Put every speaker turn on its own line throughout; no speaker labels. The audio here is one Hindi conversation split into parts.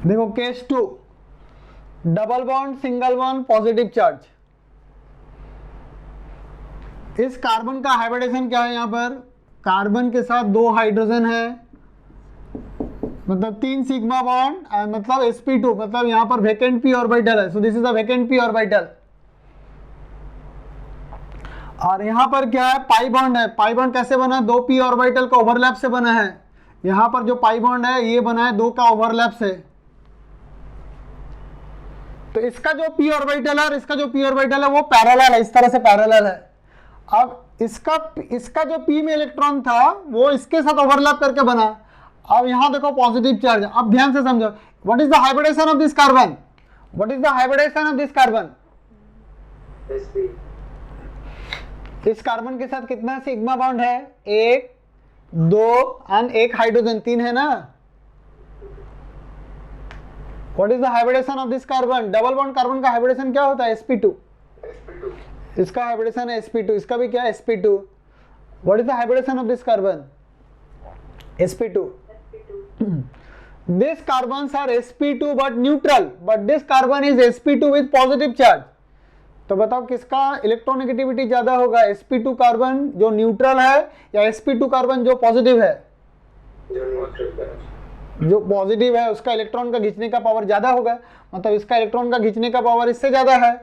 देखो case 2, double bond single bond positive charge. इस कार्बन का हाइब्रिडेशन क्या है? यहाँ पर कार्बन के साथ 2 हाइड्रोजन है, मतलब 3 सिग्मा बॉन्ड, मतलब sp2, मतलब यहाँ पर वेकेंट p ऑर्बिटल है, सो this is a vacant p orbital. और यहाँ पर क्या है? पाई बॉन्ड है। पाई बॉन्ड कैसे बना? 2 p ऑर्बिटल का ओवरलैप से बना है। यहाँ पर जो पाई बॉन्ड है ये बना है 2 का ओवरलैप से। तो इसका जो p ऑर्बिटल है और इसका जो p ऑर्बिटल है वो पैरेलल है, इस तरह से पैरेलल है। अब इसका जो p में इलेक्ट्रॉन था वो इसके साथ ओवरलैप करके बना। अब यहां देखो पॉजिटिव चार्ज। अब ध्यान से समझो, what is the hybridisation of this carbon? What is the hybridisation of this carbon? इस कार्बन के साथ कितना सिग्मा बॉन्ड है? 1 2 एंड 1 हाइड्रोजन, 3 है ना। What is the hybridisation of this carbon? Double bond carbon का हाइब्रिडेशन क्या होता है? sp2। इसका हाइब्रिडेशन है sp2, इसका भी क्या है? sp2। What is the hybridisation of this carbon? sp2। These carbons are sp2 but neutral, but this carbon is sp2 with positive charge। तो बताओ किसका इलेक्ट्रोनेगेटिविटी ज्यादा होगा? sp2 कार्बन जो न्यूट्रल है या sp2 कार्बन जो पॉजिटिव है? जो पॉजिटिव है उसका इलेक्ट्रॉन का खींचने का पावर ज्यादा होगा, मतलब इसका इलेक्ट्रॉन का खींचने का पावर इससे ज्यादा है।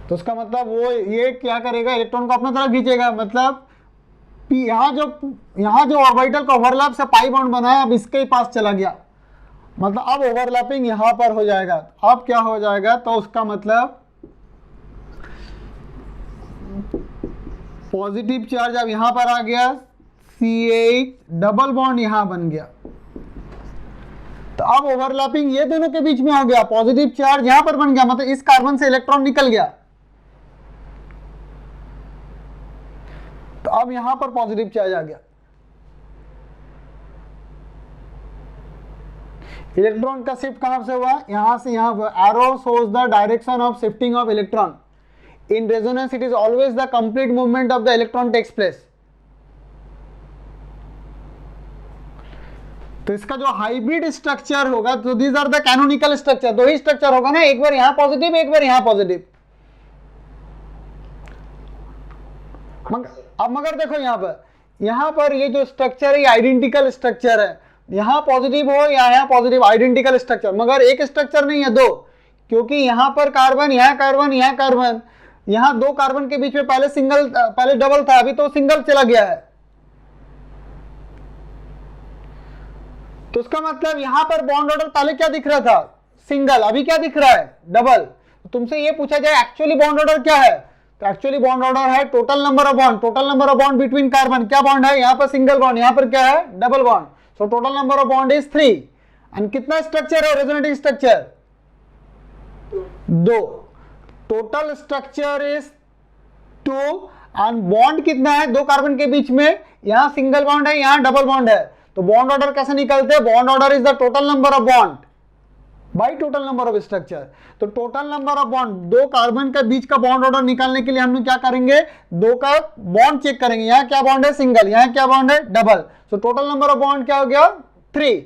तो उसका मतलब वो ये क्या करेगा? इलेक्ट्रॉन को अपना तरफ खींचेगा। मतलब यहाँ जो ऑर्बिटल का ओवरलैप से पाई बॉन्ड बना है अब इसके ही पास चला गया, मतलब अब ओवरलैपिंग यहाँ पर हो जाएगा। अब क्या हो जाएगा? तो उसका मतलब पॉजिटिव चार्ज अब यहाँ पर आ गया, CH डबल बॉन्ड यहाँ बन गया। तो अब ओवरलैपिंग ये दोनों के बीच में हो गया, पॉजिटिव चार्ज यहाँ पर बन गया, मतलब इस कार्बन से इलेक्ट्रॉन निकल गया। तो अब यहां पर पॉजिटिव चार्ज आ गया। इलेक्ट्रॉन का शिफ्ट कहां से हुआ? यहां से यहां पर। Arrow shows the direction of shifting of electron. In resonance it is always the complete movement of the electron takes place. तो इसका जो हाइब्रिड स्ट्रक्चर होगा, तो these are the canonical structure. दो ही स्ट्रक्चर होगा ना, एक बार यहां पॉजिटिव एक बार यहां पॉजिटिव। अब मगर देखो यहां पर ये जो स्ट्रक्चर है आइडेंटिकल स्ट्रक्चर है, यहां पॉजिटिव हो या यहां पॉजिटिव, आइडेंटिकल स्ट्रक्चर, मगर एक स्ट्रक्चर नहीं है, दो। क्योंकि यहां पर कार्बन, यहां कार्बन, यहां कार्बन, यहां 2 कार्बन के बीच में पहले डबल था, अभी तो सिंगल चला गया है। तो उसका मतलब यहां पर बॉन्ड ऑर्डर पहले क्या दिख रहा था? सिंगल, अभी क्या दिख रहा है? डबल। तुमसे ये पूछा जाए एक्चुअली बॉन्ड ऑर्डर क्या है, तो एक्चुअली बॉन्ड ऑर्डर है total number of bond. Total number of bond between carbon, क्या बॉन्ड है? यहाँ पर सिंगल बॉन्ड, यहाँ पर क्या है? Double bond. So total number of bond is 3। And कितना स्ट्रक्चर है resonating structure? 2। Total structure is 2 and bond कितना है 2 कार्बन के बीच में? यहाँ सिंगल बॉन्ड है, यहाँ डबल बॉन्ड है। तो बॉन्ड ऑर्डर कैसे निकलते हैं? Bond order is the total number of bond by total number of structure. तो total number of bond, 2 carbon के बीच का बॉन्ड ऑर्डर निकालने के लिए हम लोग क्या करेंगे? 2 का बॉन्ड चेक करेंगे, यहाँ क्या बॉन्ड है? सिंगल, यहाँ क्या बॉन्ड है? Double. So total number of bond क्या हो गया? 3।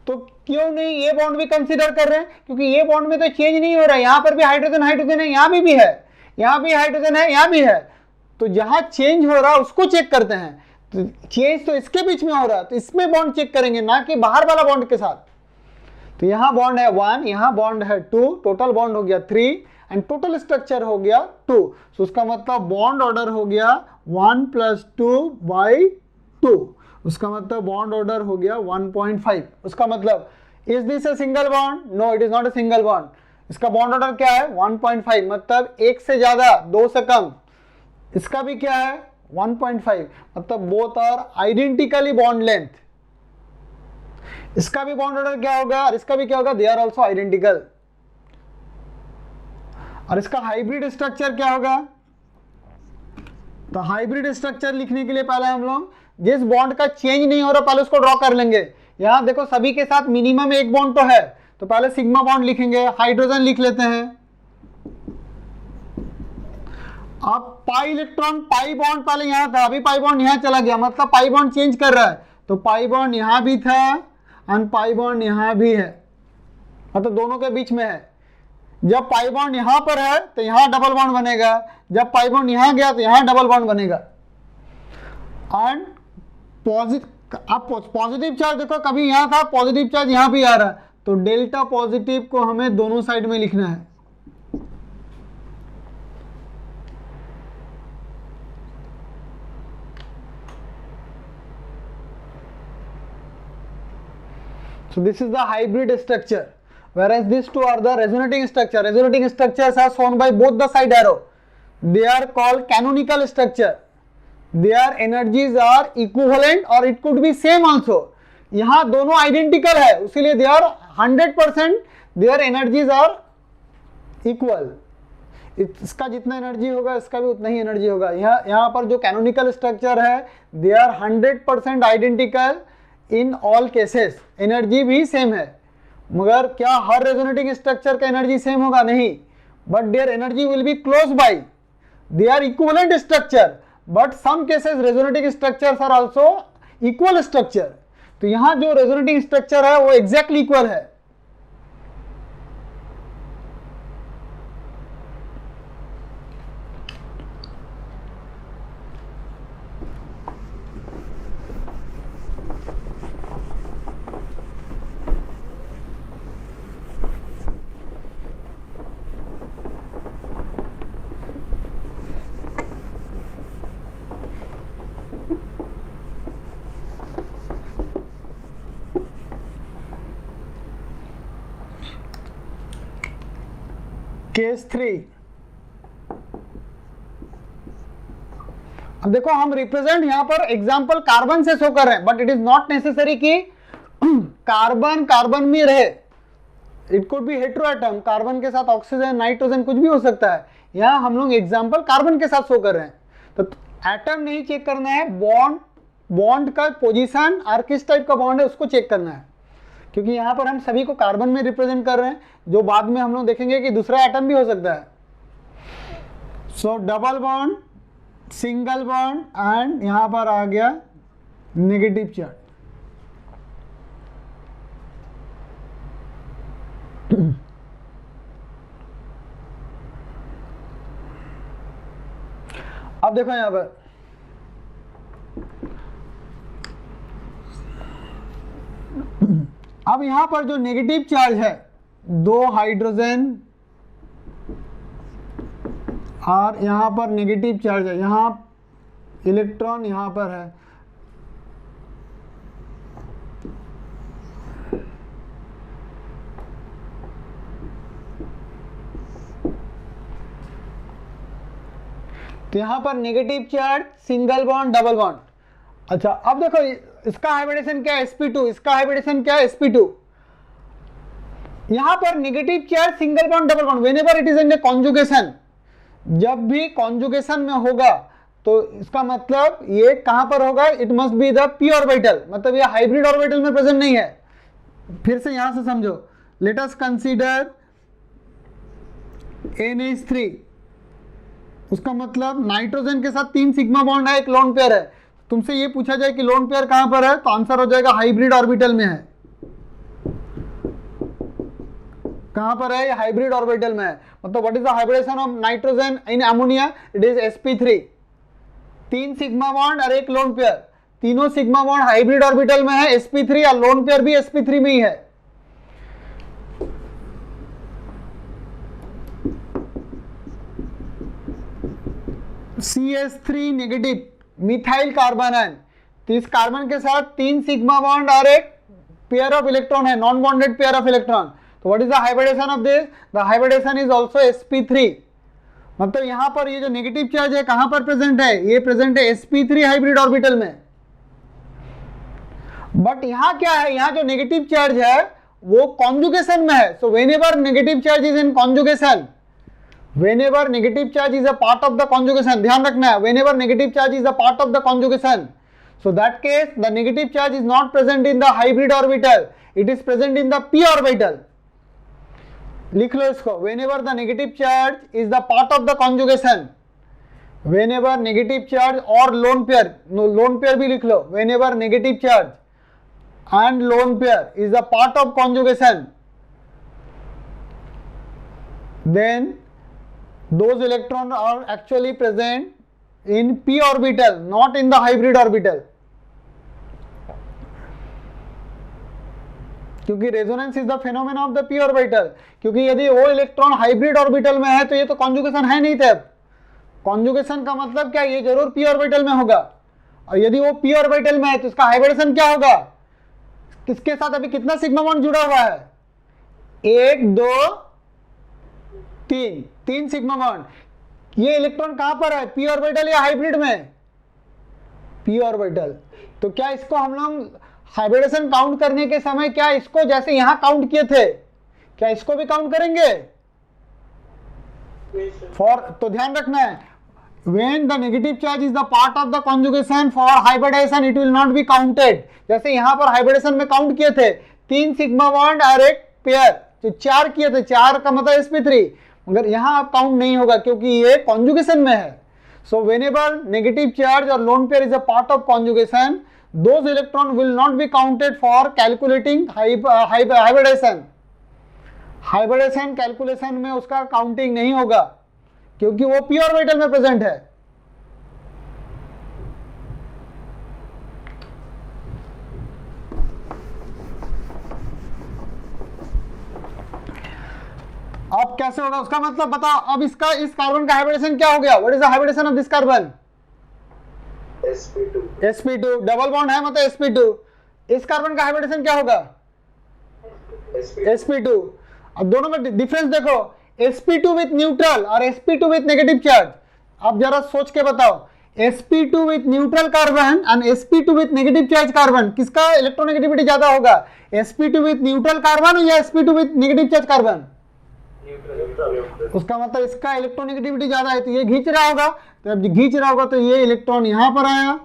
तो क्यों नहीं ये बॉन्ड भी कंसीडर कर रहे हैं? क्योंकि ये बॉन्ड में तो चेंज नहीं हो रहा है, यहाँ पर भी हाइड्रोजन हाइड्रोजन है, यहाँ भी है, यहाँ भी हाइड्रोजन है, यहाँ भी है। तो जहां चेंज हो रहा है उसको चेक करते हैं। तो चेंज तो इसके बीच में हो रहा है, तो इसमें बॉन्ड चेक करेंगे, ना कि बाहर वाला बॉन्ड के साथ। तो यहां बॉन्ड है 1, यहां बॉन्ड है 2, टोटल बॉन्ड हो गया 3 एंड टोटल स्ट्रक्चर हो गया 2। तो उसका मतलब बॉन्ड ऑर्डर हो गया 1 + 2/2। उसका मतलब बॉन्ड ऑर्डर हो गया 1.5। उसका मतलब is this a single bond? No, it is not a single bond. इसका बॉन्ड ऑर्डर क्या है? 1.5, मतलब 1 से ज्यादा, 2 से कम। इसका भी क्या है? 1.5, मतलब both are identically bond length. इसका भी बॉन्ड ऑर्डर क्या होगा और इसका भी क्या होगा? They are also identical. और इसका हाइब्रिड स्ट्रक्चर क्या होगा? तो हाइब्रिड स्ट्रक्चर लिखने के लिए पहले हम लोग जिस बॉन्ड का चेंज नहीं हो रहा पहले उसको ड्रॉ कर लेंगे। यहां देखो सभी के साथ मिनिमम एक बॉन्ड तो है, तो पहले सिग्मा बॉन्ड लिखेंगे, हाइड्रोजन लिख लेते हैं। अब पाई इलेक्ट्रॉन, पाई बॉन्ड पहले यहां था, अभी पाई बॉन्ड यहां चला गया, मतलब पाई बॉन्ड चेंज कर रहा है। तो पाई बॉन्ड यहां भी था एंड पाई बॉन्ड यहाँ भी है, मतलब दोनों के बीच में है। जब पाई बॉन्ड यहाँ पर है तो यहाँ डबल बॉन्ड बनेगा, जब पाई बॉन्ड यहाँ गया तो यहाँ डबल बॉन्ड बनेगा। एंड पॉजिटिव चार्ज देखो, कभी यहाँ था, पॉजिटिव चार्ज यहाँ भी आ रहा है, तो डेल्टा पॉजिटिव को हमें दोनों साइड में लिखना है। So this is the hybrid structure, whereas these two are the resonating structure. Resonating structures are shown by both the side arrow. They are called canonical structure. Their energies are equivalent or it could be same also. यहाँ दोनों identical है, इसीलिए they are 100%, their energies are equal. इसका जितना एनर्जी होगा इसका भी उतना ही एनर्जी होगा। यहाँ पर जो कैनोनिकल स्ट्रक्चर है, they are 100% identical in all cases, energy भी सेम है। मगर क्या हर रेजोनेटिंग स्ट्रक्चर का एनर्जी सेम होगा? नहीं, but their energy will be close by, they are equivalent structure, but some cases resonating structures are also equal structure. तो यहां जो रेजोनेटिंग स्ट्रक्चर है वो एग्जैक्टली इक्वल है। केस 3, अब देखो हम रिप्रेजेंट यहां पर एग्जांपल कार्बन से शो कर रहे हैं, but it is not necessary कि कार्बन कार्बन में रहे। It could B hetero atom, carbon के साथ ऑक्सीजन, नाइट्रोजन, कुछ भी हो सकता है। यहां हम लोग एग्जांपल कार्बन के साथ शो कर रहे हैं, तो एटम नहीं चेक करना है, बॉन्ड का पोजीशन और किस टाइप का बॉन्ड है उसको चेक करना है, क्योंकि यहाँ पर हम सभी को कार्बन में रिप्रेजेंट कर रहे हैं, जो बाद में हम लोग देखेंगे कि दूसरा एटम भी हो सकता है। सो double bond, single bond and यहाँ पर आ गया नेगेटिव चार्ज। अब देखो यहाँ पर अब यहां पर जो नेगेटिव चार्ज है, 2 हाइड्रोजन और यहां पर नेगेटिव चार्ज है, यहां इलेक्ट्रॉन यहां पर है। तो यहां पर negative charge, single bond, double bond. अच्छा, अब देखो इसका हाइब्रिडेशन क्या है? sp2। इसका हाइब्रिडेशन क्या है? sp2। यहां पर negative charge, single bond, double bond, whenever it is in the conjugation, जब भी कॉन्जुगेशन में होगा तो इसका मतलब ये कहां पर होगा? It must be the p orbital, मतलब ये हाइब्रिड ऑर्बिटल में प्रेजेंट नहीं है। फिर से यहां से समझो, लेट अस कंसीडर NH3, उसका मतलब नाइट्रोजन के साथ 3 सिग्मा बॉन्ड है, एक लोन पेयर है। तुमसे ये पूछा जाए कि लोन पेयर कहां पर है, तो आंसर हो जाएगा हाइब्रिड ऑर्बिटल में है। कहां पर है? हाइब्रिड ऑर्बिटल में है। मतलब what is the hybridisation of nitrogen in ammonia? It is sp3, 3 sigma bond और एक लोन पेयर, तीनों सिग्मा बॉन्ड हाइब्रिड ऑर्बिटल में है, sp3, और लोन पेयर भी sp3 में ही है। CH3 नेगेटिव, मिथाइल कार्बन है, तो इस कार्बन के साथ 3 सिग्मा बॉन्ड और एक पेयर ऑफ इलेक्ट्रॉन है, non bonded pair of electron. तो what is the hybridisation of this? The hybridisation is also sp3। मतलब यहां पर ये जो नेगेटिव चार्ज है कहां पर प्रेजेंट है? ये प्रेजेंट है sp3 हाइब्रिड ऑर्बिटल में। बट यहां क्या है? यहां जो नेगेटिव चार्ज है वो कॉन्जुगेशन में है। So whenever negative charge is in conjugation, whenever negative charge is a part of the conjugation, ध्यान रखना है, whenever negative charge is a part of the conjugation, so that case the negative charge is not present in the hybrid orbital, it is present in the p orbital। लिख लो इसको, whenever the negative charge is the part of the conjugation, whenever negative charge और lone pair, lone pair भी लिख लो, whenever negative charge and lone pair is a part of conjugation, then those electrons are actually present in p orbital, not in the hybrid orbital. क्योंकि resonance is the phenomena of the P orbital, क्योंकि यदि वो इलेक्ट्रॉन हाइब्रिड ऑर्बिटल में है तो ये तो कॉन्जुगेशन है नहीं थे। कॉन्जुगेशन का मतलब क्या, ये जरूर पी ऑर्बिटल में होगा, और यदि वो पी ऑर्बिटल में है तो इसका हाइब्रिडेशन क्या होगा, किसके साथ अभी कितना सिग्मा बॉन्ड जुड़ा हुआ है, 1 2 3, 3 सिग्मा बॉन्ड। ये इलेक्ट्रॉन कहां पर है, पी ऑर्बिटल या हाइब्रिड में, पी ऑर्बिटल। तो क्या इसको हम लोग हाइब्रिडेशन काउंट करने के समय क्या इसको जैसे यहां काउंट किए थे, क्या इसको भी काउंट करेंगे फॉर, तो ध्यान रखना है, when the negative charge is the part of the conjugation for hybridization it will not be counted। जैसे यहां पर हाइब्रिडेशन में काउंट किए थे 3 सिग्मा बॉन्ड और एक पेयर, तो 4 किए थे, 4 का मतलब sp3, मगर यहां अब काउंट नहीं होगा क्योंकि ये कॉन्जुगेशन में है। सो व्हेनेवर नेगेटिव चार्ज और lone pair is a part of conjugation, those electron will not be counted for calculating hybridization। Hybridization calculation में उसका काउंटिंग नहीं होगा क्योंकि वो पी ऑर्बिटल में प्रेजेंट है। अब कैसे होगा उसका मतलब बताओ। अब इसका इस कार्बन का हाइब्रिडेशन क्या हो गया, what is the hybridisation of this carbon, sp2 double bond है मतलब sp2। इस कार्बन का हाइब्रिडेशन क्या होगा, sp2। अब दोनों में डिफरेंस देखो, sp2 विथ न्यूट्रल और sp2 विथ नेगेटिव चार्ज। अब जरा सोच के बताओ, sp2 with neutral carbon and sp2 with negative charge carbon, किसका इलेक्ट्रोनेगेटिविटी ज्यादा होगा, sp2 विथ न्यूट्रल कार्बन या sp2 with negative charge carbon. उसका मतलब इसका इलेक्ट्रोनेगेटिविटी ज्यादा है तो ये खींच रहा होगा, तो जब खींच रहा होगा तो ये इलेक्ट्रॉन यहां पर आया।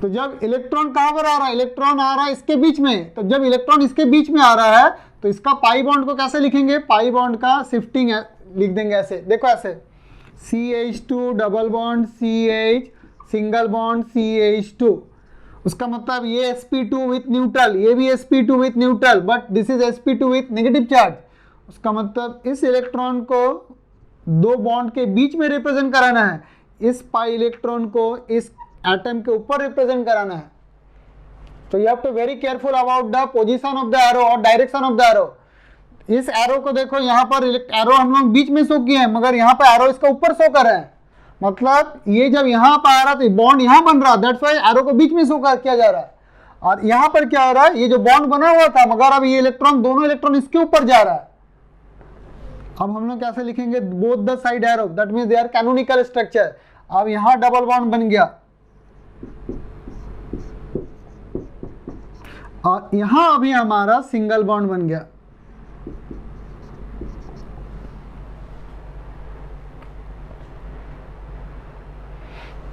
तो जब इलेक्ट्रॉन कहां पर आ रहा है, इलेक्ट्रॉन आ रहा है इसके बीच में, तो जब इलेक्ट्रॉन इसके बीच में आ रहा है तो इसका पाई बॉन्ड को कैसे लिखेंगे, पाई बॉन्ड का शिफ्टिंग लिख देंगे ऐसे, देखो ऐसे CH2 double bond CH single bond CH2। उसका मतलब ये sp2 विथ न्यूट्रल, ये भी sp2 with neutral, but this is sp2 with negative charge. उसका मतलब इस इलेक्ट्रॉन को दो बॉन्ड के बीच में रिप्रेजेंट कराना है, इस पाई इलेक्ट्रॉन को इस एटम के ऊपर रिप्रेजेंट कराना है। तो you have to very careful about the position of the arrow और डायरेक्शन ऑफ द एरो। इस एरो को देखो, यहाँ पर एरो हम लोग बीच में शो किए हैं, मगर यहाँ पर एरो इसका ऊपर शो कर रहे हैं, मतलब ये जब यहाँ पर आ रहा तो बॉन्ड यहाँ बन रहा, दैट्स व्हाई एरो को बीच में शो किया जा रहा है। और यहाँ पर क्या हो रहा है, ये जो बॉन्ड बना हुआ था मगर अब ये इलेक्ट्रॉन, दोनों इलेक्ट्रॉन इसके ऊपर जा रहा है। अब हम लोग कैसे लिखेंगे, both the side arrow, that means they are canonical structure. अब यहां डबल बॉन्ड बन गया और यहां अभी हमारा सिंगल बॉन्ड बन गया।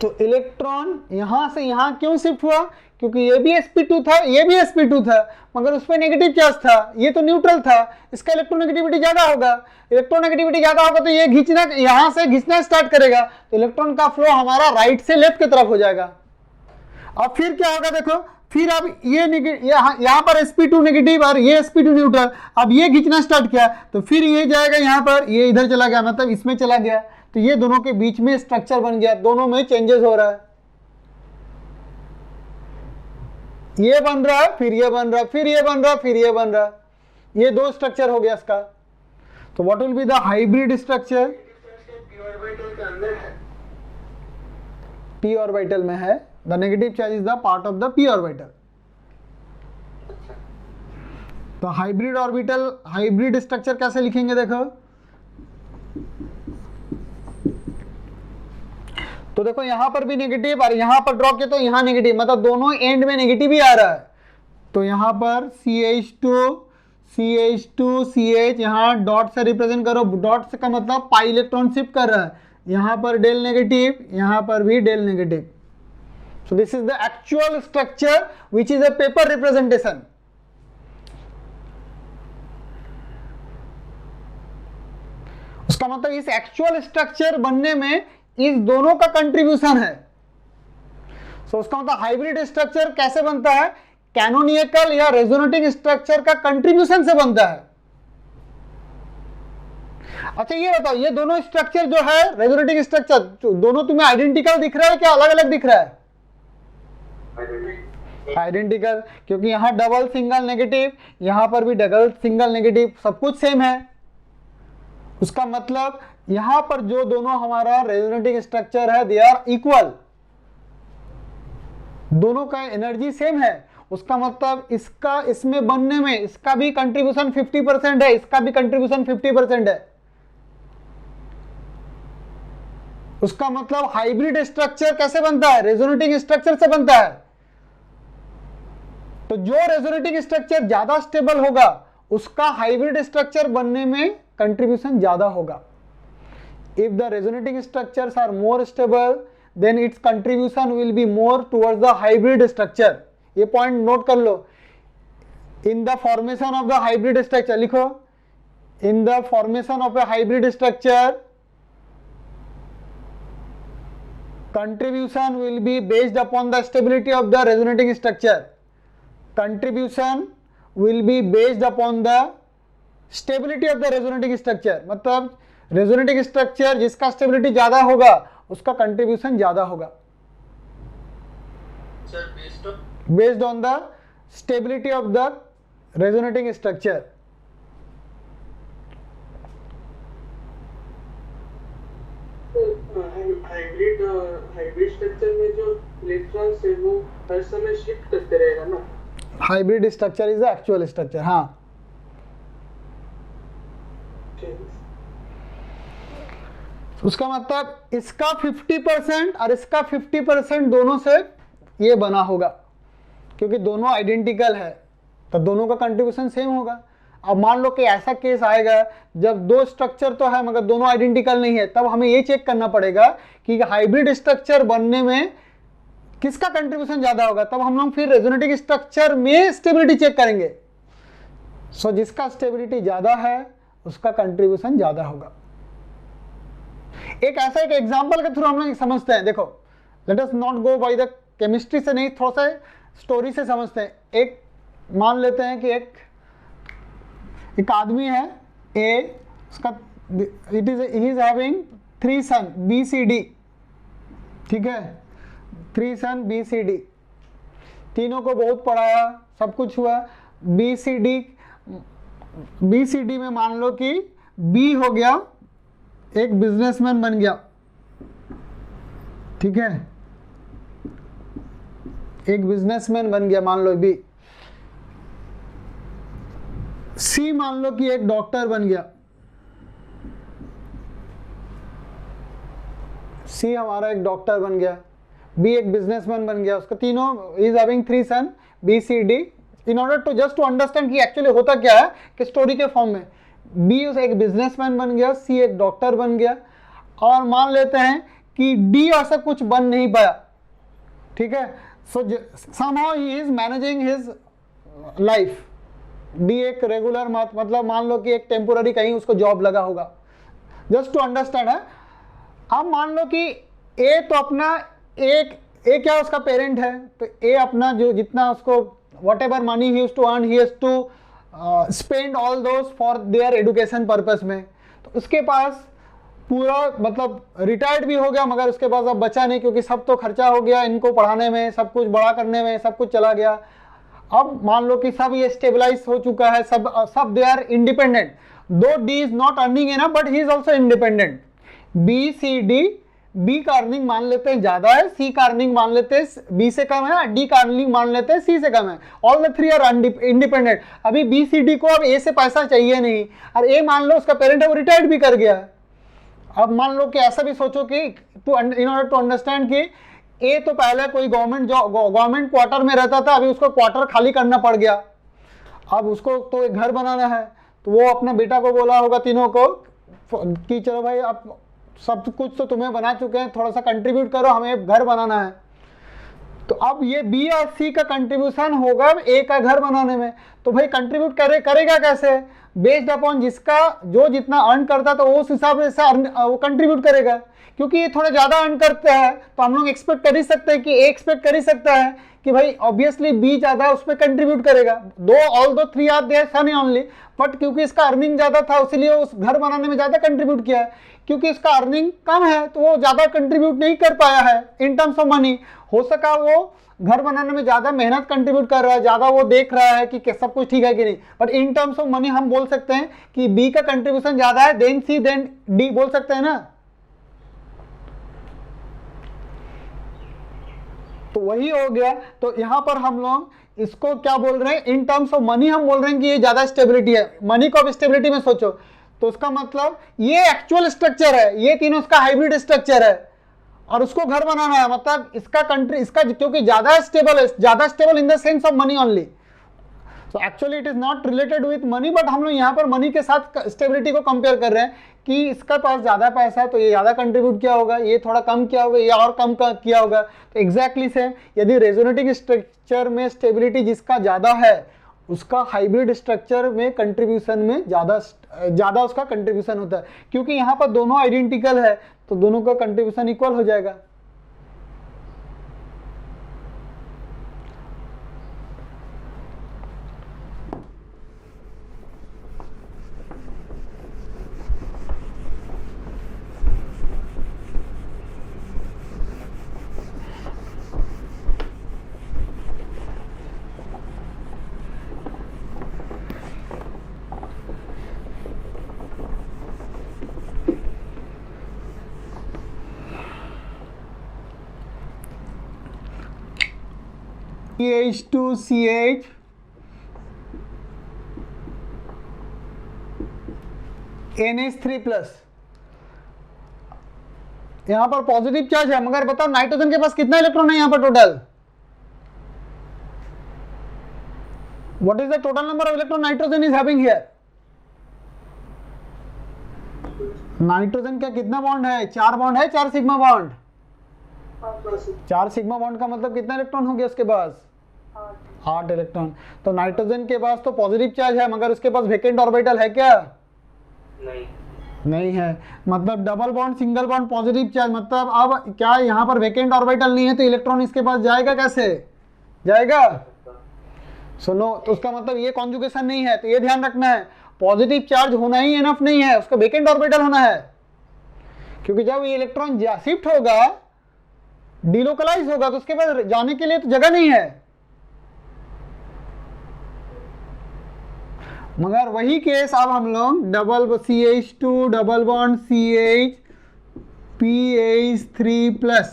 तो इलेक्ट्रॉन यहां से यहां क्यों शिफ्ट हुआ, क्योंकि ये भी sp2 था, ये भी sp2 था, मगर उस पर नेगेटिव चार्ज था, ये तो न्यूट्रल था, इसका इलेक्ट्रोनेगेटिविटी ज्यादा होगा। इलेक्ट्रोनेगेटिविटी ज्यादा होगा तो ये खींचना, यहां से खींचना स्टार्ट करेगा, तो इलेक्ट्रॉन का फ्लो हमारा राइट से लेफ्ट की तरफ हो जाएगा। अब फिर क्या होगा देखो, फिर अब ये यहाँ पर sp2 नेगेटिव और ये sp2 न्यूट्रल, अब ये खींचना स्टार्ट किया तो फिर ये जाएगा यहाँ पर, ये इधर चला गया, मतलब इसमें चला गया, तो ये दोनों के बीच में स्ट्रक्चर बन गया, दोनों में चेंजेस हो रहा है, ये बन रहा है, फिर ये बन रहा है, फिर ये बन रहा है, फिर ये बन रहा है, ये दो स्ट्रक्चर हो गया इसका। तो what will be the hybrid structure, p orbital में है, the negative charge is the part of the p orbital. तो हाइब्रिड ऑर्बिटल, हाइब्रिड स्ट्रक्चर कैसे लिखेंगे देखो, तो देखो यहां पर भी नेगेटिव और यहां पर ड्रॉ किया तो यहां नेगेटिव, मतलब दोनों एंड में नेगेटिव ही आ रहा है। तो यहां पर CH2 CH यहां डॉट से रिप्रेजेंट करो, डॉट से का मतलब पाई इलेक्ट्रॉन शिफ्ट कर रहा है, यहां पर डेल नेगेटिव, यहां पर भी del negative. So this is the actual structure which is a paper representation. उसका मतलब इस एक्चुअल स्ट्रक्चर बनने में इस दोनों का कंट्रीब्यूशन है। सो उसका मतलब हाइब्रिड स्ट्रक्चर कैसे बनता है, कैनोनिकल या रेजोनेटिंग स्ट्रक्चर का कंट्रीब्यूशन से बनता है। अच्छा ये बताओ, ये दोनों स्ट्रक्चर जो है रेजोनेटिंग स्ट्रक्चर, दोनों तुम्हें आइडेंटिकल दिख रहा है क्या अलग अलग दिख रहा है? आइडेंटिकल, क्योंकि यहां डबल सिंगल नेगेटिव, यहां पर भी डबल सिंगल नेगेटिव, सब कुछ सेम है। उसका मतलब यहां पर जो दोनों हमारा रेजोनेटिंग स्ट्रक्चर है दे आर इक्वल, दोनों का एनर्जी सेम है। उसका मतलब इसका इसमें बनने में इसका भी कंट्रीब्यूशन 50% है, इसका भी कंट्रीब्यूशन 50% है। उसका मतलब हाइब्रिड स्ट्रक्चर कैसे बनता है? रेजोनेटिंग स्ट्रक्चर से बनता है। तो जो रेजोनेटिंग स्ट्रक्चर ज्यादा स्टेबल होगा उसका हाइब्रिड स्ट्रक्चर बनने में कंट्रीब्यूशन ज्यादा होगा। If the resonating structures are more stable then its contribution will be more towards the hybrid structure। ये पॉइंट नोट कर लो। in the formation of the hybrid structure लिखो, in the formation of a hybrid structure contribution will be based upon the stability of the resonating structure। contribution will be based upon the stability of the resonating structure। मतलब रेजोनेटिंग स्ट्रक्चर जिसका स्टेबिलिटी ज्यादा होगा उसका कंट्रीब्यूशन ज्यादा होगा। Based on the stability of the resonating structure.
Hybrid structure में जो इलेक्ट्रॉन्स है वो हर समय शिफ्ट करते रहेगा ना।
Hybrid structure is the actual structure. हाँ, उसका मतलब इसका 50% और इसका 50% दोनों से ये बना होगा, क्योंकि दोनों आइडेंटिकल है तो दोनों का कंट्रीब्यूशन सेम होगा। अब मान लो कि ऐसा केस आएगा जब दो स्ट्रक्चर तो है मगर दोनों आइडेंटिकल नहीं है, तब हमें ये चेक करना पड़ेगा कि हाइब्रिड स्ट्रक्चर बनने में किसका कंट्रीब्यूशन ज्यादा होगा। तब हम लोग फिर रेजोनेटिंग स्ट्रक्चर में स्टेबिलिटी चेक करेंगे। सो जिसका स्टेबिलिटी ज्यादा है उसका कंट्रीब्यूशन ज्यादा होगा। एक ऐसा एक एग्जांपल के थ्रू हम लोग समझते हैं। देखो, let us not go by the chemistry से, नहीं थोड़ा सा स्टोरी से समझते हैं। एक मान लेते हैं कि एक आदमी है ए, उसका it is he is having 3 son BCD, ठीक है, 3 सन BCD, तीनों को बहुत पढ़ाया, सब कुछ हुआ। BCD में मान लो कि B हो गया, एक बिजनेसमैन बन गया, ठीक है, एक बिजनेसमैन बन गया मान लो B। C मान लो कि एक डॉक्टर बन गया, C हमारा एक डॉक्टर बन गया, B एक बिजनेसमैन बन गया। उसका तीनों is having 3 son BCD। In order to just to understand कि एक्चुअली होता क्या है कि स्टोरी के फॉर्म में B एक बिजनेसमैन बन गया, C एक डॉक्टर बन गया, और मान लेते हैं कि D ऐसा कुछ बन नहीं पाया, ठीक है। सो somehow he is managing his life। D एक रेगुलर मतलब मान लो कि एक टेम्पोररी कहीं उसको जॉब लगा होगा, जस्ट टू अंडरस्टैंड है। अब मान लो कि A तो अपना A क्या उसका पेरेंट है, तो A अपना जो जितना उसको whatever money he used to earn, he has to spend all those for their education purpose में। तो उसके पास पूरा मतलब रिटायर्ड भी हो गया मगर उसके पास अब बचा नहीं, क्योंकि सब तो खर्चा हो गया इनको पढ़ाने में, सब कुछ बड़ा करने में, सब कुछ चला गया। अब मान लो कि सब ये स्टेबलाइज हो चुका है, सब दे आर इंडिपेंडेंट। दो D is not earning enough but he is also independent. BCD, B का अर्निंग मान लेते हैं ज्यादा है, C का अर्निंग मान लेते हैं B से कम है, D का अर्निंग मान लेते हैं C से कम है। All the 3 are independent. अभी BCD को अब A से पैसा चाहिए नहीं, और A मान लो उसका पेरेंट है वो रिटायर्ड भी कर गया। अब मान लो कि ऐसा भी सोचो कि इन ऑर्डर टू अंडरस्टैंड कि A तो पहले कोई गवर्नमेंट क्वार्टर में रहता था, अभी उसको क्वार्टर खाली करना पड़ गया, अब उसको तो एक घर बनाना है। तो वो अपने बेटा को बोला होगा तीनों को कि चलो भाई आप सब कुछ तो तुम्हें बना चुके हैं, थोड़ा सा कंट्रीब्यूट करो, हमें घर बनाना है। तो अब ये B और C का कंट्रीब्यूशन होगा A का घर बनाने में। तो तो भाई कंट्रीब्यूट करेगा कैसे? बेस्ड अपॉन जिसका जो जितना अर्न करता है तो उस हिसाब से वो कंट्रीब्यूट करेगा। क्योंकि ये थोड़ा ज्यादा अर्न करते हैं तो हम लोग एक्सपेक्ट कर ही सकते हैं कि ए एक्सपेक्ट कर ही सकता है कि भाई ऑब्वियसली बी ज्यादा उस पर कंट्रीब्यूट करेगा। All those 3 are their son only, but क्योंकि इसका अर्निंग ज्यादा था इसलिए उस घर बनाने में ज्यादा कंट्रीब्यूट किया है। क्योंकि इसका अर्निंग कम है तो वो ज्यादा कंट्रीब्यूट नहीं कर पाया है इन टर्म्स ऑफ मनी। हो सका वो घर बनाने में ज्यादा मेहनत कंट्रीब्यूट कर रहा है, ज्यादा वो देख रहा है कि सब कुछ ठीक है कि नहीं, but in terms of money हम बोल सकते हैं कि बी का कंट्रीब्यूशन ज्यादा है देन सी देन डी, बोल सकते हैं ना। तो वही हो गया। तो यहां पर हम लोग इसको क्या बोल रहे हैं, इन टर्म्स ऑफ मनी हम बोल रहे हैं कि ये ज्यादा स्टेबिलिटी है। मनी को अब स्टेबिलिटी में सोचो तो उसका मतलब ये एक्चुअल स्ट्रक्चर है, ये तीनों उसका हाइब्रिड स्ट्रक्चर है और उसको घर बनाना है। मतलब इसका क्योंकि ज्यादा stable in the sense of money only. So actually it is not related with money, but हम लोग यहाँ पर मनी के साथ स्टेबिलिटी को कंपेयर कर रहे हैं कि इसका पास ज्यादा पैसा है तो ये ज्यादा कंट्रीब्यूट किया होगा, ये थोड़ा कम किया होगा, ये और कम किया होगा। तो एग्जैक्टली सेम, यदि रेजोनेटिंग स्ट्रक्चर में स्टेबिलिटी जिसका ज्यादा है उसका हाइब्रिड स्ट्रक्चर में कंट्रीब्यूशन में ज्यादा उसका कंट्रीब्यूशन होता है। क्योंकि यहाँ पर दोनों आइडेंटिकल है तो दोनों का कंट्रीब्यूशन इक्वल हो जाएगा। CH2CH NH3 प्लस, यहां पर पॉजिटिव चार्ज है, मगर बताओ नाइट्रोजन के पास कितना इलेक्ट्रॉन है यहां पर total? What is the total number of electron nitrogen is having here? Nitrogen का कितना बॉन्ड है? 4 बॉन्ड है, 4 सिग्मा बॉन्ड। 4 सिग्मा बॉन्ड का मतलब कितना इलेक्ट्रॉन हो गया उसके पास? 8 इलेक्ट्रॉन। तो नाइट्रोजन के पास तो पॉजिटिव चार्ज है मगर उसके पास वेकेंट ऑर्बिटल है क्या? नहीं है। मतलब double bond single bond positive charge, मतलब अब क्या यहाँ पर वेकेंट ऑर्बिटल नहीं है तो इलेक्ट्रॉन इसके पास जाएगा कैसे? जाएगा? सुनो, तो उसका मतलब ये कॉन्जुगेशन नहीं है, तो ये ध्यान रखना है पॉजिटिव चार्ज होना ही इनफ नहीं है, उसका वेकेंट ऑर्बिटल होना है। क्योंकि जब ये इलेक्ट्रॉन शिफ्ट होगा, डिलोकलाइज होगा, तो उसके पास जाने के लिए तो जगह नहीं है। मगर वही केस अब हम लोग double CH2 double bond CH PH3 plus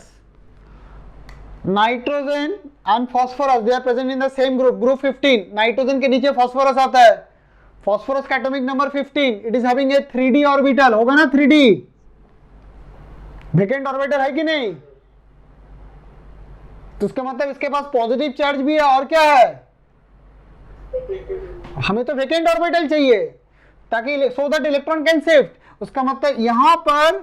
nitrogen and phosphorus, they are present in the same group 15। Nitrogen के नीचे फॉस्फोरस आता है, फॉस्फोरस का atomic number 15, it is having a 3D orbital, होगा ना 3D? वेकेंट ऑर्बिटल है कि नहीं? तो उसका मतलब इसके पास पॉजिटिव चार्ज भी है और क्या है? हमें तो वेकेंट ऑर्बिटल चाहिए ताकि so that electron can shift. उसका मतलब यहां पर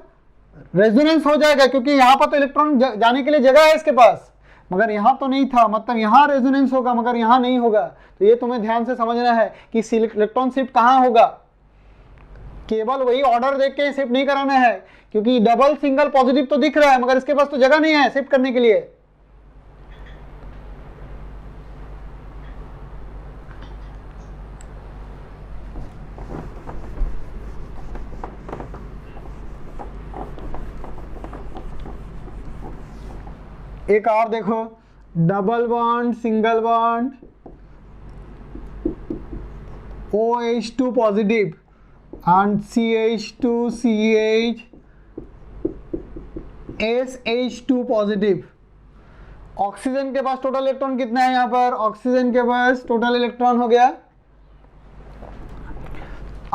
रेजोनेंस हो जाएगा क्योंकि यहां पर तो इलेक्ट्रॉन जाने के लिए जगह है इसके पास, मगर यहां तो नहीं था, मतलब यहां रेजोनेंस होगा मगर यहां नहीं होगा। तो ये तुम्हें ध्यान से समझना है कि इलेक्ट्रॉन शिफ्ट कहां होगा। केवल वही ऑर्डर देख के शिफ्ट नहीं कराना है, क्योंकि डबल सिंगल पॉजिटिव तो दिख रहा है मगर इसके पास तो जगह नहीं है शिफ्ट करने के लिए। एक और देखो, double bond single bond OH2 positive and CH2CH SH2 positive. Oxygen के पास टोटल इलेक्ट्रॉन कितना है? यहाँ पर ऑक्सीजन के पास टोटल इलेक्ट्रॉन हो गया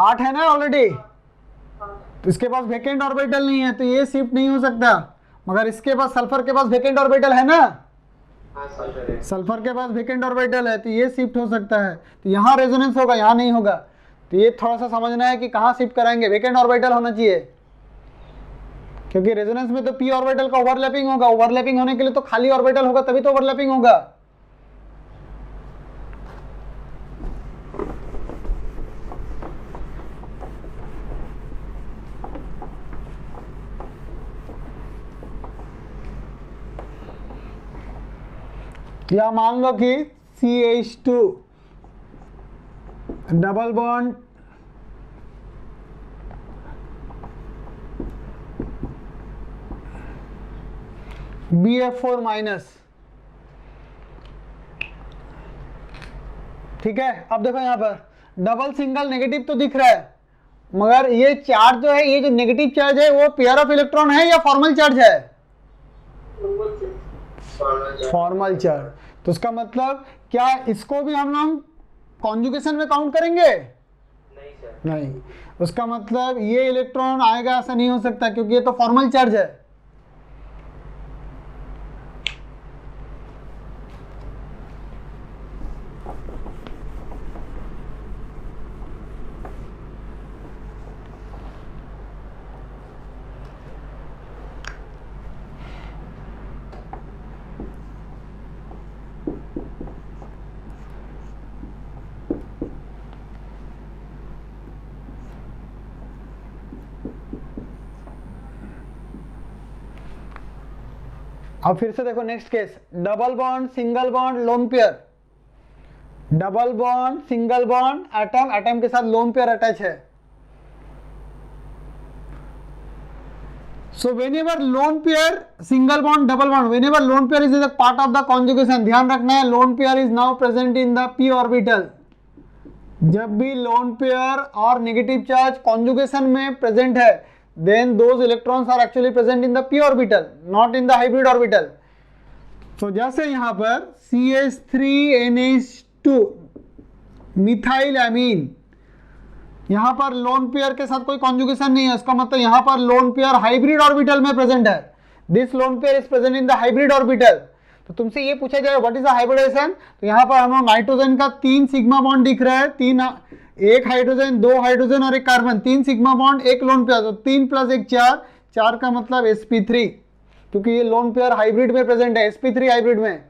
8 है ना ऑलरेडी। तो इसके पास वेकेंट ऑर्बिटल नहीं है तो ये शिफ्ट नहीं हो सकता, मगर इसके पास सल्फर के पास वेकेंट ऑर्बिटल है ना, सल्फर के पास वेकेंट ऑर्बिटल है तो ये शिफ्ट हो सकता है। तो यहाँ रेजोनेंस होगा, यहाँ नहीं होगा। तो ये थोड़ा सा समझना है कि कहाँ शिफ्ट कराएंगे, वेकेंट ऑर्बिटल होना चाहिए, क्योंकि रेजोनेंस में तो p ऑर्बिटल का ओवरलैपिंग होगा। ओवरलैपिंग होने के लिए तो खाली ऑर्बिटल होगा तभी तो ओवरलैपिंग होगा। या मान लो कि CH2 double bond BF4 minus. ठीक है, अब देखो यहां पर डबल सिंगल नेगेटिव तो दिख रहा है, मगर ये चार्ज जो है, ये जो नेगेटिव चार्ज है वो पेयर ऑफ इलेक्ट्रॉन है या फॉर्मल चार्ज है? Formal charge. तो उसका मतलब क्या इसको भी हम लोग कॉन्जुगेशन में काउंट करेंगे?
नहीं सर।
नहीं, उसका मतलब ये इलेक्ट्रॉन आएगा ऐसा नहीं हो सकता, क्योंकि ये तो फॉर्मल चार्ज है। अब फिर से देखो next case, double bond single bond lone pair. Double bond single bond atom, atom के साथ लोन पेयर अटैच है। So whenever lone pair single bond double bond, whenever loan pair is a part of the conjugation, ध्यान रखना है loan pair is now present in the p orbital. जब भी लोन पेयर और नेगेटिव चार्ज कॉन्जुगेशन में प्रेजेंट है, then those electrons are actually present in the p orbital, not in the hybrid orbital. So जैसे यहाँ पर CH3NH2 मिथाइल एमीन, यहाँ पर लोन पेयर के साथ कोई कॉन्जुगेशन नहीं है, इसका मतलब यहाँ पर लोन पेयर हाइब्रिड ऑर्बिटल में प्रेजेंट है। This loan pair is present in the hybrid orbital. तो तुमसे ये पूछा जाए व्हाट इज द हाइब्रिडेशन, तो यहाँ पर हमें नाइट्रोजन का 3 सिग्मा बॉन्ड दिख रहा है, एक हाइड्रोजन, 2 हाइड्रोजन और एक कार्बन, 3 सिग्मा बॉन्ड, एक लोन पेयर, तो 3 + 1 4, 4 का मतलब sp3, क्योंकि ये लोन पेयर हाइब्रिड में प्रेजेंट है, sp3 हाइब्रिड में।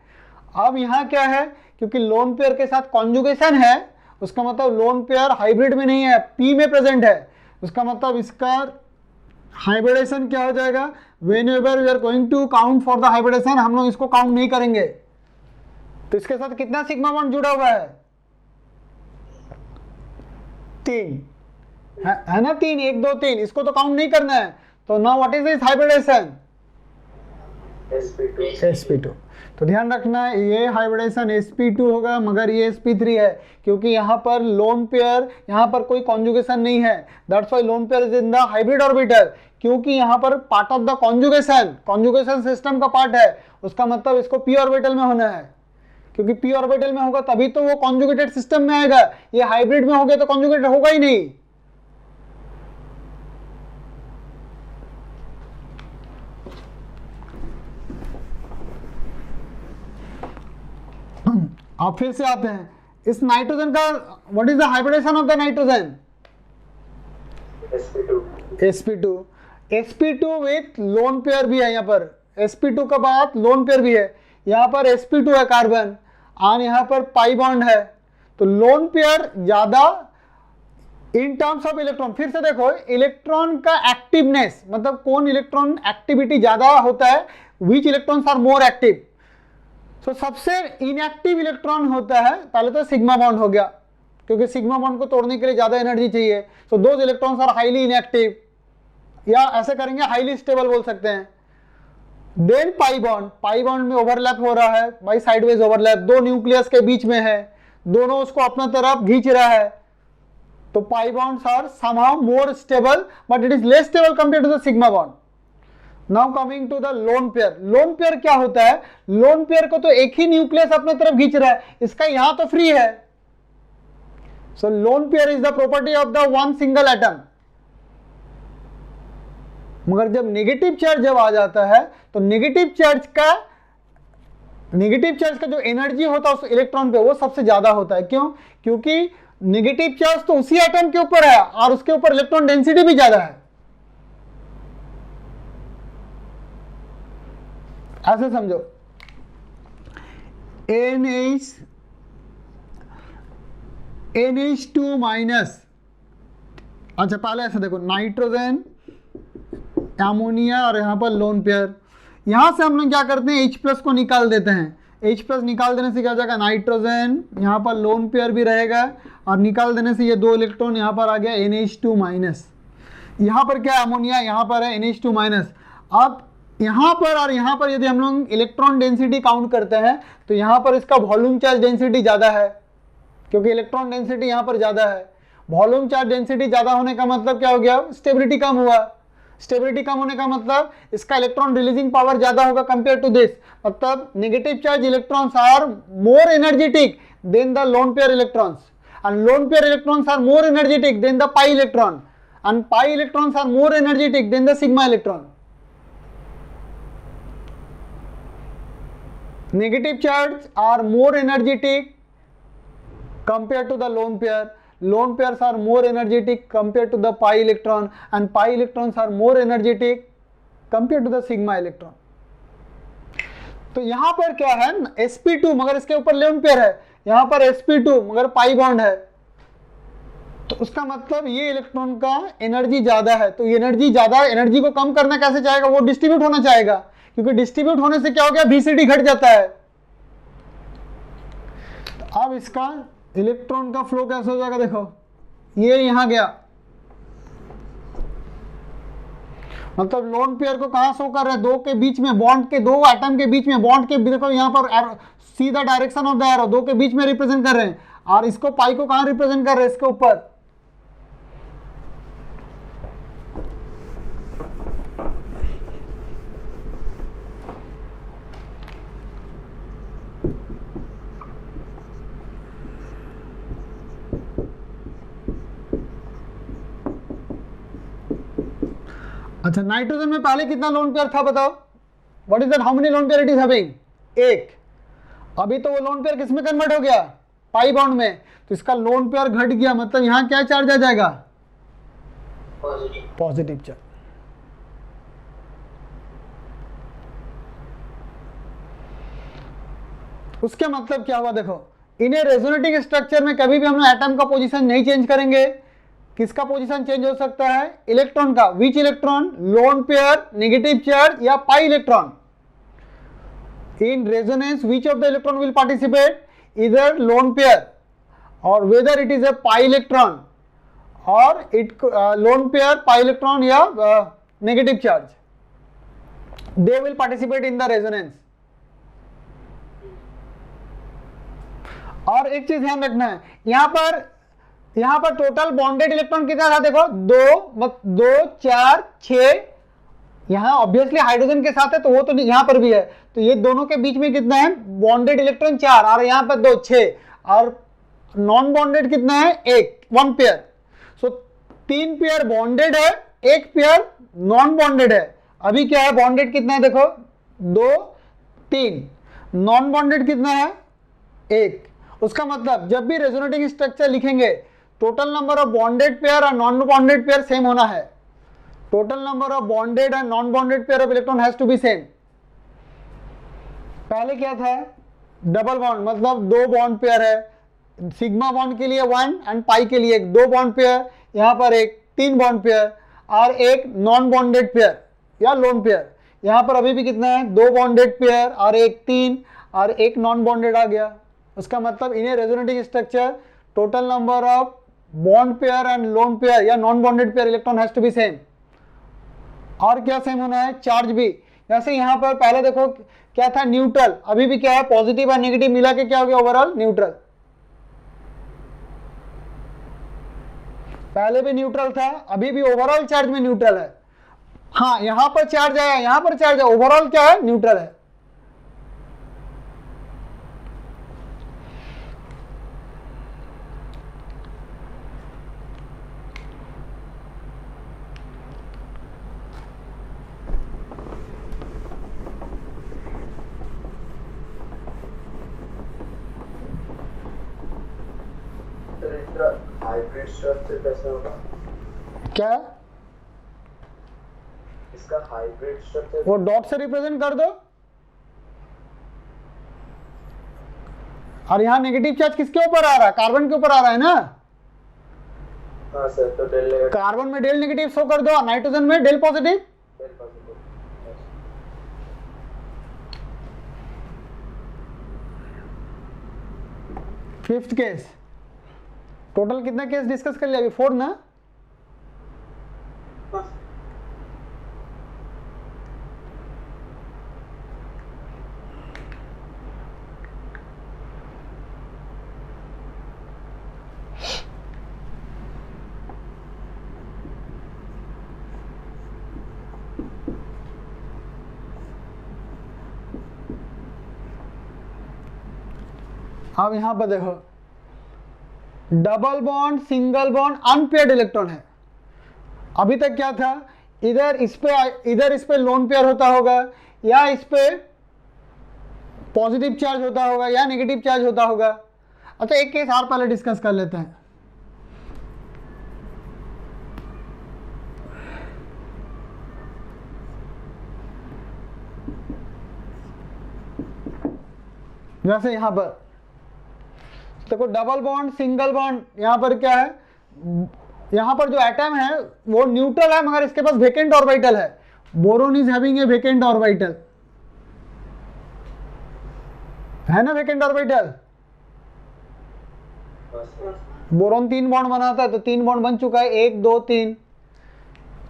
अब यहाँ क्या है, क्योंकि लोन पेयर के साथ कॉन्जुगेशन है, उसका मतलब लोन पेयर हाइब्रिड में नहीं है, p में प्रेजेंट है। उसका मतलब इसका हाइब्रिडेशन क्या हो जाएगा, whenever we are going to count for the hybridization, हम लोग इसको काउंट नहीं करेंगे। तो इसके साथ कितना सिग्मा बॉन्ड जुड़ा हुआ है? 3 है ना, 3, 1 2 3, इसको तो काउंट नहीं करना है। तो now what is this hybridization? sp2। तो ध्यान रखना है ये हाइब्रिडेशन sp2 होगा, मगर ये sp3 है, क्योंकि यहाँ पर लोन पेयर, यहाँ पर कोई कॉन्जुगेशन नहीं है। That's why loan pair is in the hybrid orbital, क्योंकि यहाँ पर part of the conjugation system का पार्ट है। उसका मतलब इसको p ऑर्बिटल में होना है, क्योंकि p ऑर्बिटल में होगा तभी तो वो कॉन्जुगेटेड सिस्टम में आएगा। ये हाइब्रिड में हो गया तो कॉन्जुगेटेड होगा ही नहीं। अब फिर से आते हैं इस नाइट्रोजन का, what is the hybridisation of the nitrogen? sp2 with lone pair भी है। यहाँ पर sp2 का बाद लोन पेयर भी है, यहाँ पर sp2 है कार्बन और यहाँ पर पाई बॉन्ड है। तो लोन पेयर ज्यादा इन टर्म्स ऑफ इलेक्ट्रॉन। फिर से देखो इलेक्ट्रॉन का एक्टिवनेस, मतलब कौन इलेक्ट्रॉन एक्टिविटी ज्यादा होता है, विच इलेक्ट्रॉन्स आर मोर एक्टिव। तो सबसे इनएक्टिव इलेक्ट्रॉन होता है, पहले तो सिग्मा बॉन्ड हो गया, क्योंकि सिग्मा बॉन्ड को तोड़ने के लिए ज्यादा एनर्जी चाहिए। So those electrons are highly inactive, या ऐसे करेंगे हाईली स्टेबल बोल सकते हैं। देन पाई बॉन्ड में ओवरलैप हो रहा है, बाई साइडवेज ओवरलैप, 2 न्यूक्लियस के बीच में है, दोनों उसको अपना तरफ खींच रहा है। तो pi bonds are somehow more stable, but it is less stable compare to the sigma bond. Now coming to the lone pair. Lone pair क्या होता है, लोन पेयर को तो एक ही न्यूक्लियस अपने तरफ खींच रहा है, इसका यहां तो फ्री है। So lone pair is the property of the one single atom. मगर जब नेगेटिव चार्ज जब आ जाता है, तो नेगेटिव चार्ज का जो एनर्जी होता है उस इलेक्ट्रॉन पे, वो सबसे ज्यादा होता है। क्यों? क्योंकि नेगेटिव चार्ज तो उसी एटम के ऊपर है और उसके ऊपर इलेक्ट्रॉन डेंसिटी भी ज्यादा है। ऐसे समझो, NH2 माइनस, अच्छा पहले ऐसे देखो, नाइट्रोजन, अमोनिया और यहाँ पर लोन पेयर। यहाँ से हम लोग क्या करते हैं, H+ को निकाल देते हैं। H प्लस निकाल देने से क्या हो जाएगा, नाइट्रोजन, यहाँ पर लोन पेयर भी रहेगा और निकाल देने से ये 2 इलेक्ट्रॉन यहाँ पर आ गया NH2 माइनस। यहाँ पर क्या अमोनिया, यहाँ पर है NH2 माइनस। अब यहाँ पर और यहाँ पर यदि हम लोग इलेक्ट्रॉन डेंसिटी काउंट करते हैं तो यहाँ पर इसका वॉल्यूम चार्ज डेंसिटी ज़्यादा है, क्योंकि इलेक्ट्रॉन डेंसिटी यहाँ पर ज़्यादा है। वॉल्यूम चार्ज डेंसिटी ज़्यादा होने का मतलब क्या हो गया, स्टेबिलिटी कम हुआ। स्टेबिलिटी कम होने का मतलब इसका इलेक्ट्रॉन रिलीजिंग पावर ज़्यादा होगा कंपेयर टू दिस, मतलब negative charge electrons are more energetic than the lone pair electrons, and lone pair electrons are more energetic than the pi electron, and pi electrons are more energetic than the sigma electron. Negative charge are more energetic compared to the lone pair. Lone pairs are more energetic compared to the pi electron, and pi electrons are more energetic compared to the sigma electron. तो यहाँ पर क्या है, sp2 मगर इसके ऊपर लोन पेयर है, यहाँ पर sp2 मगर पाई बॉन्ड है, तो उसका मतलब ये इलेक्ट्रॉन का एनर्जी ज्यादा है। तो एनर्जी ज्यादा, एनर्जी को कम करना कैसे चाहेगा, वो डिस्ट्रीब्यूट होना चाहेगा, क्योंकि डिस्ट्रीब्यूट होने से क्या हो गया, VCD घट जाता है। तो अब इसका इलेक्ट्रॉन का फ्लो कैसे हो जाएगा, देखो ये यहां गया, मतलब लोन पेयर को कहां शो कर रहा है, दो के बीच में बॉन्ड के, दो एटम के बीच में बॉन्ड के, देखो यहां पर see the direction of the arrow, दो के बीच में रिप्रेजेंट कर रहे हैं, और इसको पाई को कहां रिप्रेजेंट कर रहे हैं, इसके ऊपर। अच्छा, नाइट्रोजन में पहले कितना लोन पेयर था बताओ, what is that, how many lone pair it is having, एक। अभी तो वो लोन पेयर किस में कन्वर्ट हो गया, पाई बॉन्ड में, तो इसका लोन पेयर घट गया, मतलब यहां क्या चार्ज आ जाएगा, पॉजिटिव चार्ज। उसके मतलब क्या हुआ, देखो इन्हें रेजोनेटिंग स्ट्रक्चर में कभी भी हम लोग एटम का पोजीशन नहीं चेंज करेंगे। किसका पोजीशन चेंज हो सकता है, इलेक्ट्रॉन का, which electron, lone pair, negative charge या pi electron. In resonance which of the electron will participate, इधर लोन पेयर और whether it is a pi electron और it lone pair, pi electron या negative charge, they will participate in the resonance. और एक चीज ध्यान रखना है, यहां पर टोटल बॉन्डेड इलेक्ट्रॉन कितना था, देखो 2 4 6, यहां ऑब्वियसली हाइड्रोजन के साथ है तो वो तो यहां पर भी है, तो ये दोनों के बीच में कितना है, बॉन्डेड इलेक्ट्रॉन 4, और यहां पर 2 6, और नॉन बॉन्डेड कितना है, 1 पेयर। सो 3 पेयर बॉन्डेड है, 1 पेयर नॉन बॉन्डेड है। अभी क्या है, बॉन्डेड कितना है, देखो 2 3, नॉन बॉन्डेड कितना है, 1। उसका मतलब जब भी रेजोनेटिंग स्ट्रक्चर लिखेंगे, total number of bonded pair और नॉन बॉन्डेड पेयर सेम होना है। Total number of bonded and non bonded pair of electron has to be same. पहले क्या था, डबल बॉन्ड, मतलब 2 बॉन्ड पेयर है, सिग्मा बॉन्ड के लिए 1 एंड पाई के लिए 2 बॉन्ड पेयर, यहां पर 3 बॉन्ड पेयर और 1 नॉन बॉन्डेड पेयर या लोन पेयर। यहां पर अभी भी कितना है, 2 बॉन्डेड पेयर और 1 3 और 1 नॉन बॉन्डेड आ गया। उसका मतलब इन्हें resonating structure, total number of bond pair and lone pair या non bonded pair electron has to be same. और क्या सेम होना है, चार्ज भी। जैसे यहां पर पहले देखो क्या था, न्यूट्रल, अभी भी क्या है, पॉजिटिव और नेगेटिव मिला के क्या हो गया, ओवरऑल न्यूट्रल। पहले भी न्यूट्रल था, अभी भी ओवरऑल चार्ज में न्यूट्रल है। हाँ, यहां पर चार्ज है, यहां पर चार्ज है, ओवरऑल क्या है, न्यूट्रल है।
हाइब्रिड स्ट्रक्चर कैसे होगा,
क्या,
इसका हाइब्रिड स्ट्रक्चर
वो डॉट से रिप्रेजेंट कर दो, और यहां नेगेटिव चार्ज किसके ऊपर आ रहा है, कार्बन के ऊपर आ रहा है ना।
हाँ सर, तो डेल नेगेटिव,
कार्बन में डेल नेगेटिव शो कर दो, नाइट्रोजन में del positive.
Del positive.
Fifth case. Total कितना केस डिस्कस कर लिया अभी? 4 ना?
बस
अब यहां पर देखो, double bond, single bond, unpaired electron है। अभी तक क्या था, इधर इस पे लोन पेयर होता होगा, या इस पे पॉजिटिव चार्ज होता होगा, या नेगेटिव चार्ज होता होगा। अच्छा, एक केस और पहले डिस्कस कर लेते हैं। जैसे यहां पर देखो, डबल बॉन्ड, सिंगल बॉन्ड, यहां पर क्या है, यहां पर जो एटम है वो न्यूट्रल है, मगर इसके पास वेकेंट ऑर्बिटल है। Boron is having A vacant orbital, है ना, वेकेंट ऑर्बिटल। बोरोन 3 बॉन्ड बनाता है, तो 3 बॉन्ड बन चुका है, 1 2 3।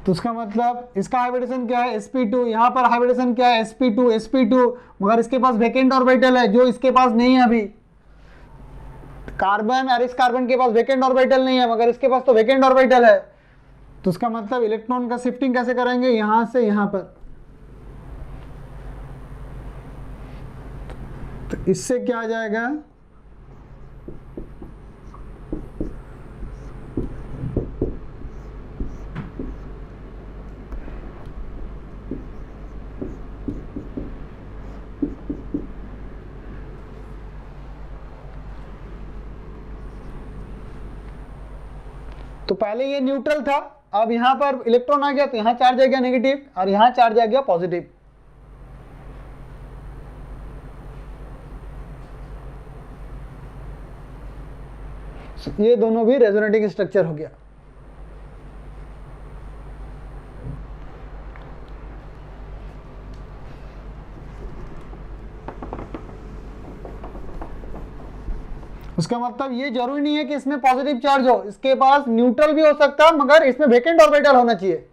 तो उसका मतलब इसका हाइब्रिडेशन क्या है, sp2। यहां पर हाइब्रिडेशन क्या है, sp2, मगर इसके पास वेकेंट ऑर्बिटल है, जो इसके पास नहीं है अभी। कार्बन और इस कार्बन के पास वेकेंट ऑर्बिटल नहीं है, मगर इसके पास तो वेकेंट ऑर्बिटल है। तो उसका मतलब इलेक्ट्रॉन का शिफ्टिंग कैसे करेंगे, यहां से यहां पर। तो इससे क्या आ जाएगा, तो पहले ये न्यूट्रल था, अब यहां पर इलेक्ट्रॉन आ गया, तो यहां चार्ज आ गया नेगेटिव, और यहां चार्ज आ गया पॉजिटिव। ये दोनों भी रेजोनेटिंग स्ट्रक्चर हो गया। उसका मतलब ये जरूरी नहीं है कि इसमें पॉजिटिव चार्ज हो, इसके पास न्यूट्रल भी हो सकता है, मगर इसमें वेकेंट ऑर्बिटल होना चाहिए।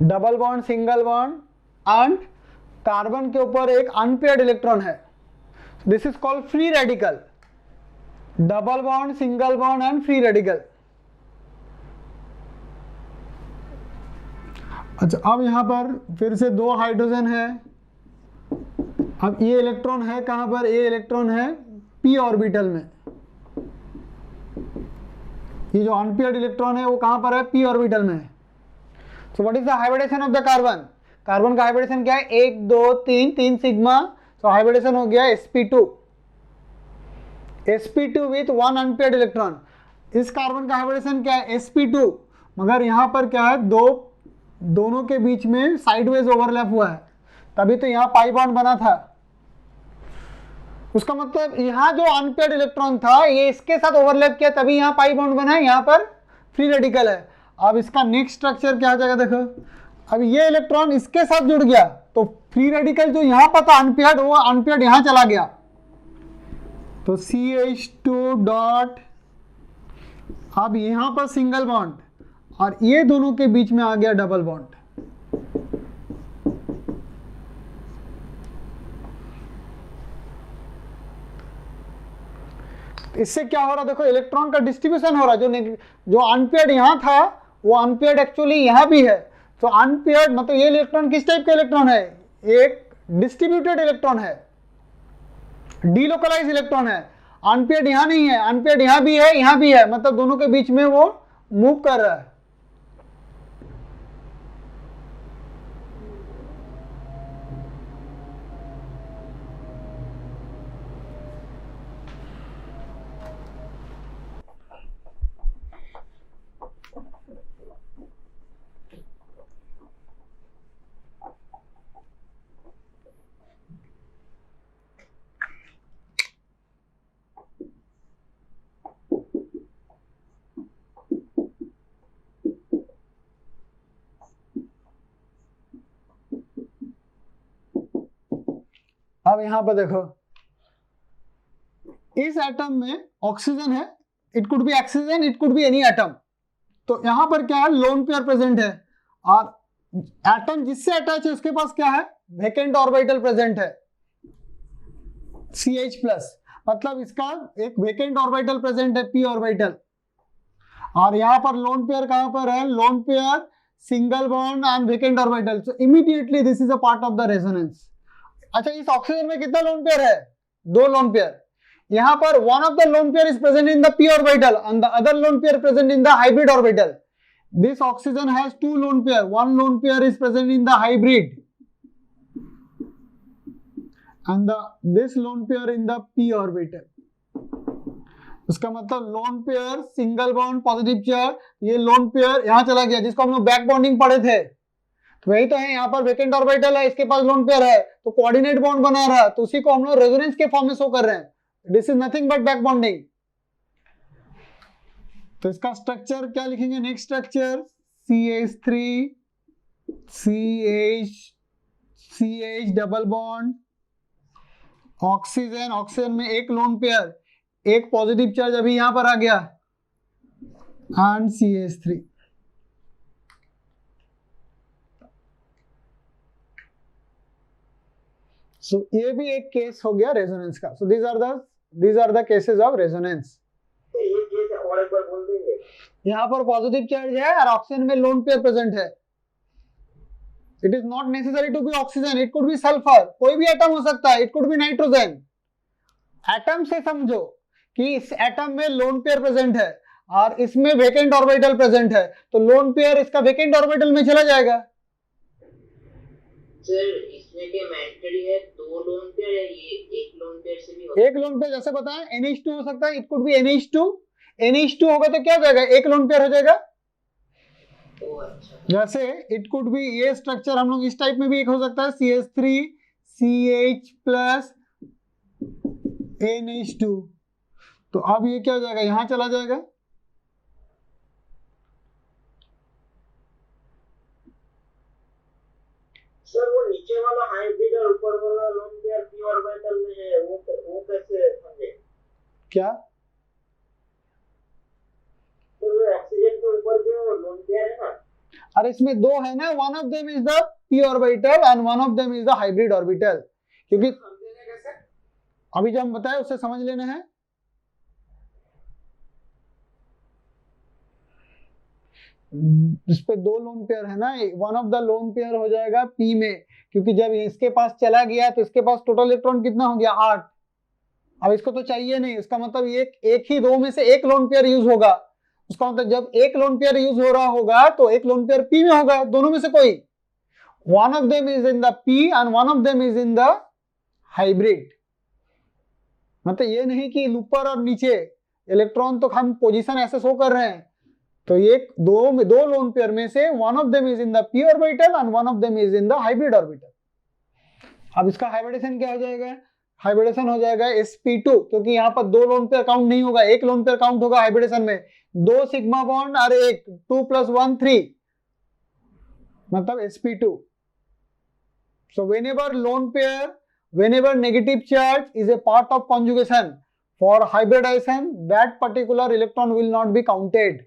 Double bond, single bond, and carbon के ऊपर एक अनपेयर्ड इलेक्ट्रॉन है, this is called free radical. Double bond, single bond and free radical. अच्छा, अब यहां पर फिर से 2 हाइड्रोजन है। अब ये इलेक्ट्रॉन है कहां पर, ये इलेक्ट्रॉन है p ऑर्बिटल में। ये जो अनपेयर्ड इलेक्ट्रॉन है वो कहां पर है, p ऑर्बिटल में है। So what is the hybridization of the carbon? Carbon का हाइब्रिडेशन क्या है, 1 2 3 3 सिग्मा। सो हाइब्रिडेशन हो गया sp2 विथ 1 अनपेयर्ड इलेक्ट्रॉन। इस कार्बन का हाइब्रिडेशन क्या है, sp2, मगर यहां पर क्या है, दोनों के बीच में साइडवेज ओवरलैप हुआ है, तभी तो यहां पाई बॉन्ड बना था। उसका मतलब यहां जो अनपेयर्ड इलेक्ट्रॉन था ये इसके साथ ओवरलैप किया, तभी यहां पाई बॉन्ड बना है, यहां पर फ्री रेडिकल है। अब इसका नेक्स्ट स्ट्रक्चर क्या हो जाएगा, देखो, अब ये इलेक्ट्रॉन इसके साथ जुड़ गया, तो फ्री रेडिकल जो यहां पर था अनपेयर्ड, वो अनपेयर्ड यहां चला गया, तो CH2 डॉट। अब यहां पर सिंगल बॉन्ड, और ये दोनों के बीच में आ गया डबल बॉन्ड। इससे क्या हो रहा, देखो, इलेक्ट्रॉन का डिस्ट्रीब्यूशन हो रहा है। जो अनपेयर्ड यहां था वो अनपेयर्ड एक्चुअली यहां भी है। तो अनपेयर्ड मतलब ये इलेक्ट्रॉन किस टाइप का इलेक्ट्रॉन है, एक डिस्ट्रीब्यूटेड इलेक्ट्रॉन है, डीलोकलाइज इलेक्ट्रॉन है। अनपेयर्ड यहां नहीं है, अनपेयर्ड यहां भी है, यहां भी है, मतलब दोनों के बीच में वो मूव कर रहा है। अब यहां पर देखो, इस एटम में ऑक्सीजन है, it could B oxygen, it could be any atom. तो यहां पर क्या है, लोन पेयर प्रेजेंट है, और एटम जिससे अटैच है उसके पास क्या है, वेकेंट ऑर्बिटल प्रेजेंट है, CH प्लस, मतलब इसका एक वेकेंट ऑर्बिटल प्रेजेंट है, p ऑर्बिटल। और यहां पर लोन पेयर कहां पर है, lone pair single bond and vacant orbital, so immediately this is a part of the resonance. अच्छा, इस ऑक्सीजन में कितना लोन पेयर है, 2 लोन पेयर। यहां पर one of the lone pair is present in the p orbital and the other loan pair present in the hybrid orbital. This oxygen has 2 lone pair. One lone pair is present in the hybrid, and this lone pair in the p orbital. उसका मतलब lone pair single bond positive charge, ये लोन पेयर यहां चला गया, जिसको हम लोग बैक बॉन्डिंग पढ़े थे, तो वही तो है। यहाँ पर वेकेंट ऑर्बिटल है, इसके पास लोन पेयर है, तो कोऑर्डिनेट बॉन्ड बना रहा है, तो उसी को हम लोग रेजोनेंस के फॉर्म में शो कर रहे हैं। This is nothing but back bonding. तो इसका स्ट्रक्चर क्या लिखेंगे, next structure CH3 CH double bond, oxygen, oxygen में एक लोन पेयर, एक पॉजिटिव चार्ज अभी यहां पर आ गया, एंड CH3। सो ये भी एक केस हो गया रेजोनेंस का। So these are the cases of resonance. यहाँ पर पॉजिटिव चार्ज है और ऑक्सीजन में लोन पेयर प्रेजेंट है। It is not necessary to be oxygen, it could be sulphur, कोई भी एटम हो सकता है, it could be nitrogen. Atom से समझो कि इस एटम में लोन पेयर प्रेजेंट है और इसमें वेकेंट ऑर्बिटल प्रेजेंट है, तो लोन पेयर इसका वेकेंट ऑर्बिटल में चला जाएगा।
सर इसमें क्या मैंडेटरी है, 2 लोन पेयर है, ये एक लोन पेयर से भी होता
एक लोन पेयर जैसे बताएं NH2 हो सकता है, इट कुड बी NH2 होगा तो क्या हो जाएगा, एक लोन पेयर हो जाएगा।
अच्छा।
जैसे इट कुड बी, ये स्ट्रक्चर हम लोग इस टाइप में भी एक हो सकता है, CH3 CH प्लस NH2, तो अब ये क्या हो जाएगा, यहां चला जाएगा।
सर वो नीचे वाला हाइब्रिड और ऊपर वाला लोन पेयर p ऑर्बिटल में है, वो कैसे समझे
क्या,
तो वो ऑक्सीजन के ऊपर जो लोन पेयर है ना,
और इसमें 2 है ना, one of them is the p orbital and one of them is the hybrid orbital. क्योंकि
समझेंगे कैसे,
अभी जो हम बताए उससे समझ लेना है। इस पे 2 लोन पेयर है ना, one of the lone pair हो जाएगा P में, क्योंकि जब इसके पास चला गया तो इसके पास टोटल इलेक्ट्रॉन कितना हो गया, 8। अब इसको तो चाहिए नहीं, उसका मतलब एक ही 2 में से एक लोन पेयर यूज होगा। उसका मतलब जब एक लोन पेयर यूज हो रहा होगा तो एक लोन पेयर P में होगा, दोनों में से कोई। One of them is in the P and one of them is in the hybrid. मतलब ये नहीं कि ऊपर और नीचे इलेक्ट्रॉन, तो हम पोजीशन ऐसे शो कर रहे हैं, तो ये 2 लोन पेयर में से one of them is in the p orbital and one of them is in the hybrid orbital. अब इसका हाइब्रिडेशन क्या हो जाएगा, हाइब्रिडेशन हो जाएगा sp2, क्योंकि यहाँ पर 2 लोन पेयर काउंट नहीं होगा, एक लोन पेयर काउंट होगा हाइब्रिडेशन में। 2 सिग्मा बॉन्ड और 1, 2 + 1 3, मतलब sp2। So whenever negative charge is a part of conjugation, for hybridization that particular electron will not be counted.